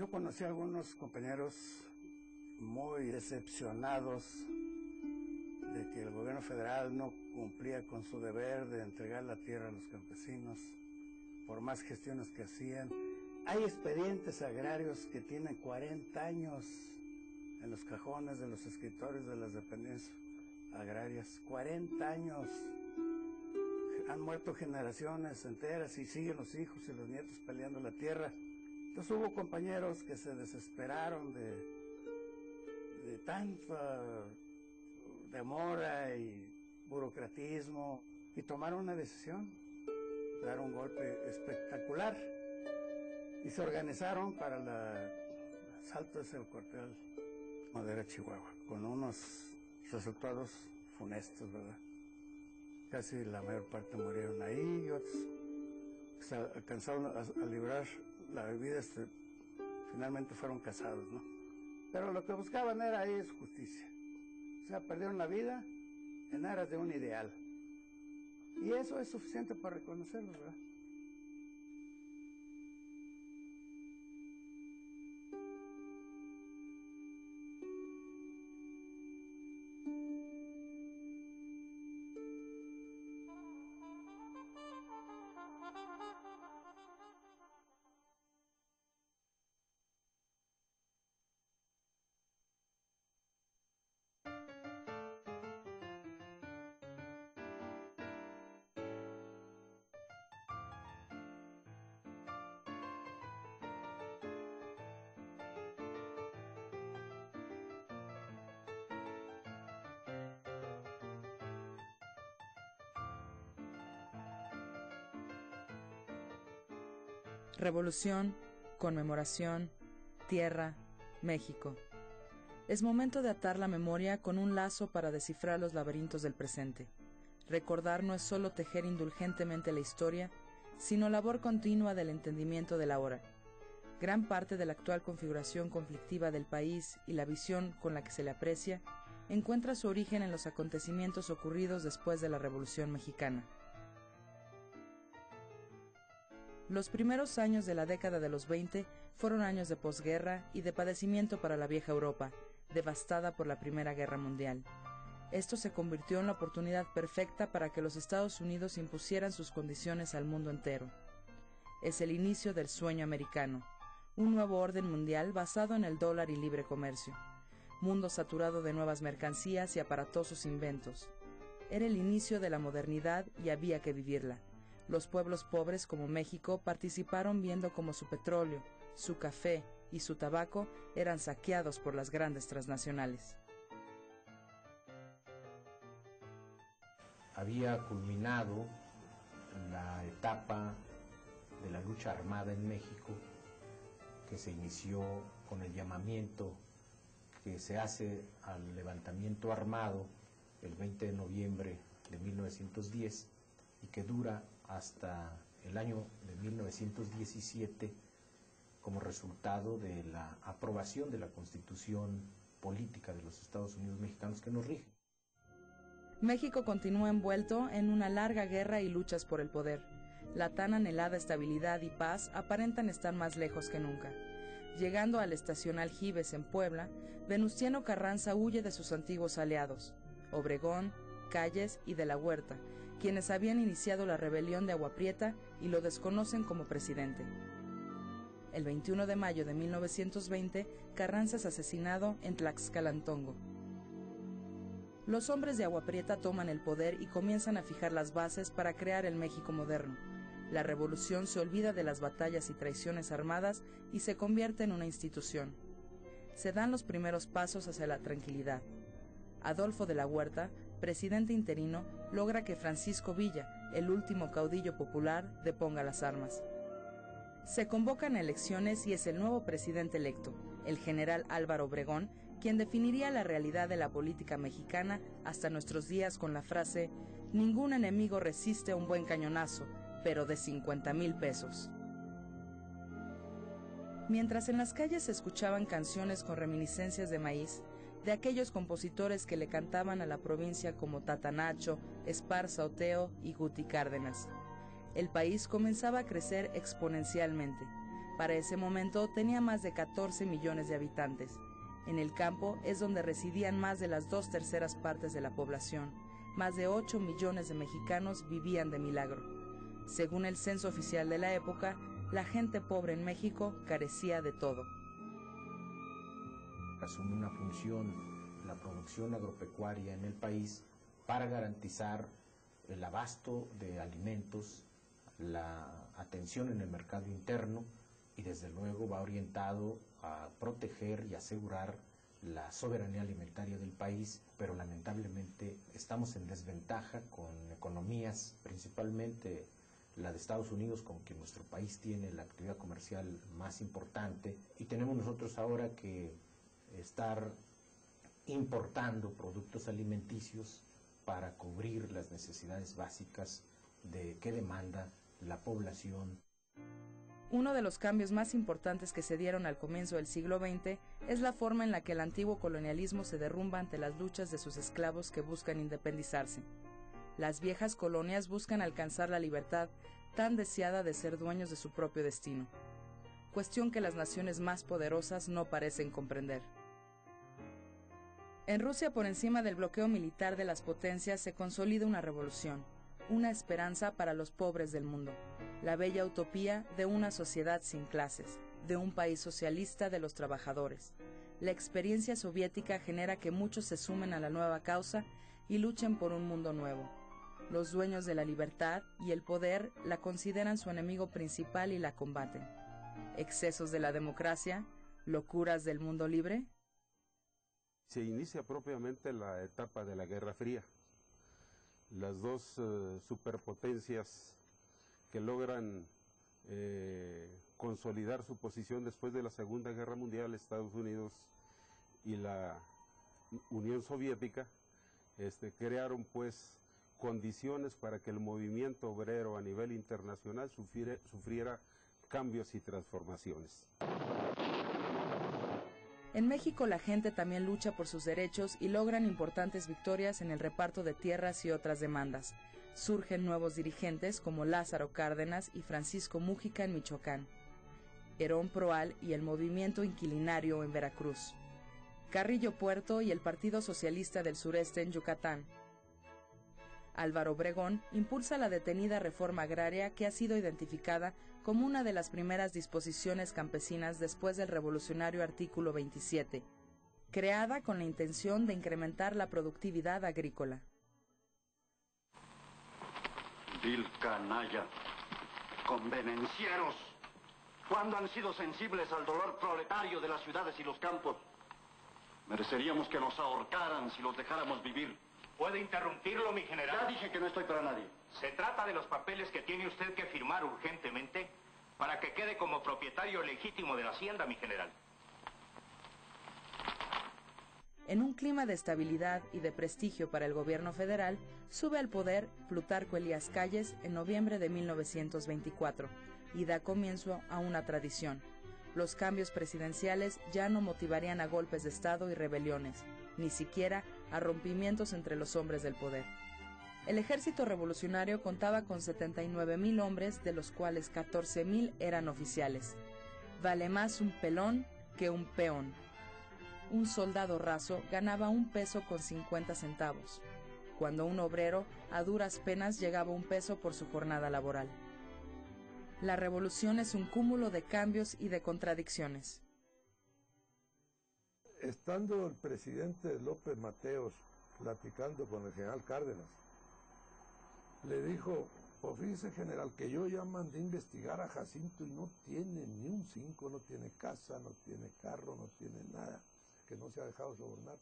Yo conocí a algunos compañeros muy decepcionados de que el gobierno federal no cumplía con su deber de entregar la tierra a los campesinos, por más gestiones que hacían. Hay expedientes agrarios que tienen 40 años en los cajones de los escritorios de las dependencias agrarias. 40 años. Han muerto generaciones enteras y siguen los hijos y los nietos peleando la tierra. Entonces hubo compañeros que se desesperaron de tanta demora y burocratismo y tomaron una decisión, dar un golpe espectacular y se organizaron para el asalto de ese cuartel Madera, Chihuahua, con unos resultados funestos, ¿verdad? Casi la mayor parte murieron ahí y otros se alcanzaron a librar la vida, finalmente fueron casados, ¿no? Pero lo que buscaban era ahí es justicia. O sea, perdieron la vida en aras de un ideal. Y eso es suficiente para reconocerlo, ¿verdad? Revolución, conmemoración, tierra, México. Es momento de atar la memoria con un lazo para descifrar los laberintos del presente. Recordar no es solo tejer indulgentemente la historia, sino labor continua del entendimiento del ahora. Gran parte de la actual configuración conflictiva del país y la visión con la que se le aprecia encuentra su origen en los acontecimientos ocurridos después de la Revolución Mexicana. Los primeros años de la década de los 20 fueron años de posguerra y de padecimiento para la vieja Europa, devastada por la Primera Guerra Mundial. Esto se convirtió en la oportunidad perfecta para que los Estados Unidos impusieran sus condiciones al mundo entero. Es el inicio del sueño americano, un nuevo orden mundial basado en el dólar y libre comercio, mundo saturado de nuevas mercancías y aparatosos inventos. Era el inicio de la modernidad y había que vivirla. Los pueblos pobres como México participaron viendo cómo su petróleo, su café y su tabaco eran saqueados por las grandes transnacionales. Había culminado la etapa de la lucha armada en México, que se inició con el llamamiento que se hace al levantamiento armado el 20 de noviembre de 1910 y que dura hasta el año de 1917 como resultado de la aprobación de la Constitución Política de los Estados Unidos Mexicanos que nos rige. México continúa envuelto en una larga guerra y luchas por el poder. La tan anhelada estabilidad y paz aparentan estar más lejos que nunca. Llegando a la estación Aljibes en Puebla, Venustiano Carranza huye de sus antiguos aliados, Obregón, Calles y de la Huerta, quienes habían iniciado la rebelión de Agua Prieta y lo desconocen como presidente. El 21 de mayo de 1920, Carranza es asesinado en Tlaxcalantongo. Los hombres de Agua Prieta toman el poder y comienzan a fijar las bases para crear el México moderno. La revolución se olvida de las batallas y traiciones armadas y se convierte en una institución. Se dan los primeros pasos hacia la tranquilidad. Adolfo de la Huerta, presidente interino, logra que Francisco Villa, el último caudillo popular, deponga las armas. Se convocan elecciones y es el nuevo presidente electo, el general Álvaro Obregón, quien definiría la realidad de la política mexicana hasta nuestros días con la frase: ningún enemigo resiste a un buen cañonazo, pero de 50,000 pesos. Mientras en las calles se escuchaban canciones con reminiscencias de maíz, de aquellos compositores que le cantaban a la provincia como Tatanacho, Esparza Oteo y Guti Cárdenas. El país comenzaba a crecer exponencialmente. Para ese momento tenía más de 14 millones de habitantes. En el campo es donde residían más de las 2/3 partes de la población. Más de 8 millones de mexicanos vivían de milagro. Según el censo oficial de la época, la gente pobre en México carecía de todo. Asume una función la producción agropecuaria en el país para garantizar el abasto de alimentos, la atención en el mercado interno y desde luego va orientado a proteger y asegurar la soberanía alimentaria del país, pero lamentablemente estamos en desventaja con economías, principalmente la de Estados Unidos, con quien nuestro país tiene la actividad comercial más importante, y tenemos nosotros ahora que estar importando productos alimenticios para cubrir las necesidades básicas de que demanda la población. Uno de los cambios más importantes que se dieron al comienzo del siglo XX es la forma en la que el antiguo colonialismo se derrumba ante las luchas de sus esclavos que buscan independizarse. Las viejas colonias buscan alcanzar la libertad tan deseada de ser dueños de su propio destino, cuestión que las naciones más poderosas no parecen comprender. En Rusia, por encima del bloqueo militar de las potencias, se consolida una revolución, una esperanza para los pobres del mundo, la bella utopía de una sociedad sin clases, de un país socialista de los trabajadores. La experiencia soviética genera que muchos se sumen a la nueva causa y luchen por un mundo nuevo. Los dueños de la libertad y el poder la consideran su enemigo principal y la combaten. ¿Excesos de la democracia? ¿Locuras del mundo libre? Se inicia propiamente la etapa de la Guerra Fría. Las dos superpotencias que logran consolidar su posición después de la Segunda Guerra Mundial, Estados Unidos y la Unión Soviética, crearon pues condiciones para que el movimiento obrero a nivel internacional sufriera cambios y transformaciones. En México la gente también lucha por sus derechos y logran importantes victorias en el reparto de tierras y otras demandas. Surgen nuevos dirigentes como Lázaro Cárdenas y Francisco Mújica en Michoacán, Herón Proal y el movimiento inquilinario en Veracruz, Carrillo Puerto y el Partido Socialista del Sureste en Yucatán. Álvaro Obregón impulsa la detenida reforma agraria que ha sido identificada como una de las primeras disposiciones campesinas después del revolucionario artículo 27, creada con la intención de incrementar la productividad agrícola. Vil canalla, convenencieros, ¿cuándo han sido sensibles al dolor proletario de las ciudades y los campos? Mereceríamos que nos ahorcaran si los dejáramos vivir. ¿Puede interrumpirlo, mi general? Ya dije que no estoy para nadie. Se trata de los papeles que tiene usted que firmar urgentemente para que quede como propietario legítimo de la hacienda, mi general. En un clima de estabilidad y de prestigio para el gobierno federal, sube al poder Plutarco Elías Calles en noviembre de 1924 y da comienzo a una tradición. Los cambios presidenciales ya no motivarían a golpes de Estado y rebeliones, ni siquiera a rompimientos entre los hombres del poder. El ejército revolucionario contaba con 79,000 hombres, de los cuales 14,000 eran oficiales. Vale más un pelón que un peón. Un soldado raso ganaba 1 peso con 50 centavos, cuando un obrero a duras penas llegaba a 1 peso por su jornada laboral. La revolución es un cúmulo de cambios y de contradicciones. Estando el presidente López Mateos platicando con el general Cárdenas, le dijo: pues fíjese, general, que yo ya mandé investigar a Jacinto y no tiene ni un 5, no tiene casa, no tiene carro, no tiene nada, que no se ha dejado sobornar.